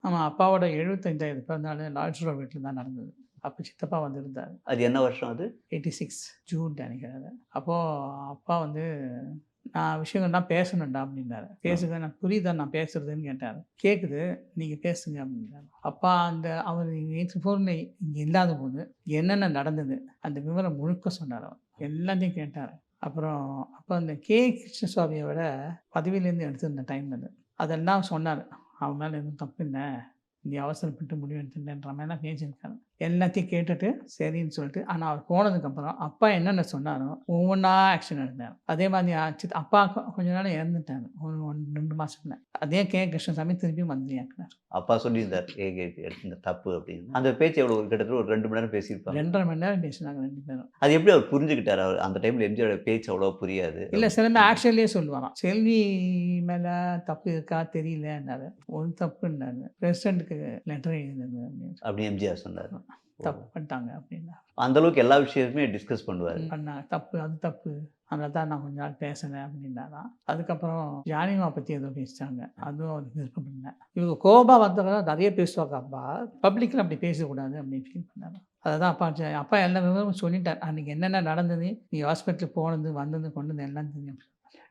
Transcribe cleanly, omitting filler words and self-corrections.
ஆமா. அப்பாவோட 75வது பிறந்தநாள் லார்ட்ஸ் ரோட் வீட்ல தான் நடந்தது. அப்ப சித்தப்பா வந்திருந்தாரு. அது என்ன வருஷம் அது? 86 ஜூன் நெனைக்கிறேன் அது. அப்போ அப்பா வந்து, "நான் விஷயங்கள்லாம் பேசணும்டா" அப்படின்னாரு. ஆ. "பேசுங்க. எனக்கு புரியுதா நான் பேசுறதுன்னு?" கேட்டாரு. "கேட்குது. நீங்க பேசுங்க" அப்படின்னாரு. அப்பா அவரு நேற்று ஃபோன்ல இங்க இல்லாதபோது என்னென்ன நடந்தது, அந்த விவரம் முழுக்க சொன்னாரு அவர். எல்லாத்தையும் கேட்டாரு. அப்புறம் அப்ப அந்த கிருஷ்ணசுவாமியோட பதவியிலேருந்து எடுத்திருந்த டைம் அது. அதெல்லாம் சொன்னாரு. "அவன் மேல எதுவும் தப்பு இல்ல. நீ அவசரப்பட்டு முடிவு எடுத்துட்டேன்ற" மாரிலாம் பேசியிருக்காரு. எல்லாத்தையும் கேட்டுட்டு சரின்னு சொல்லிட்டு, ஆனா அவர் போனதுக்கப்புறம் அப்பா என்னென்ன சொன்னாரோ, ஒவ்வொன்னா ஆக்ஷன் எடுத்தாரு. அதே மாதிரி அப்பா கொஞ்ச நாள்ல இறந்துட்டாரு. ஒரு 2 மாசத்துல. அதே கிருஷ்ணசாமி திருப்பியும் வந்து இயக்குனார். அப்பா சொல்லியிருந்தார். இந்த தப்பு அப்படின்னு. அந்த பேச்சு எவ்வளோ கிட்டத்தட்ட ஒரு 2 மணி நேரம் பேசியிருப்பாங்க. 2 1/2 மணி நேரம் பேசினாங்க 2 பேரும். அது எப்படி அவர் புரிஞ்சுக்கிட்டாரு? அவர் அந்த டைம்ல எம்ஜிஆரோட பேச்சு அவ்வளவா புரியாது. இல்ல சிலது ஆக்ஷன்லயே சொல்லுவாராம். "செல்வி மேல தப்பு இருக்கா தெரியலன்னாரு. ஒரு தப்புன்னாரு. பிரசிடென்ட்க்கு லெட்டர் எழுதினது அப்படின்னு. அப்படின்னு எம்ஜிஆர் சொன்னாரு. தப்பு பண்ணிட்டாங்க அப்படின்னாரு. அந்த அளவுக்கு எல்லா விஷயத்தையுமே டிஸ்கஸ் பண்ணுவாரு. பண்ணாங்க. தப்பு, அது தப்பு. அதனால தான் நான் கொஞ்ச நாள் பேசல அப்படின்னாராம். அதுக்கப்புறம் ஜானிமா பத்தி ஏதோ பேசிட்டாங்க. அதுவும் அவருக்கு விருப்பம் இல்ல. இவங்க கோபமா வந்தவங்க நெறைய பேசுவாங்க அப்பா. பப்ளிக்ல அப்படி பேசக்கூடாது அப்படின்னு ஃபீல் பண்ணாராம். அததான் அப்பா எல்லா விவரமும் சொல்லிட்டார். அன்னைக்கு என்னென்ன நடந்தது, நீ ஹாஸ்பிட்டலுக்கு போனது, வந்தது, கொண்டது எல்லாம் தெரியும்.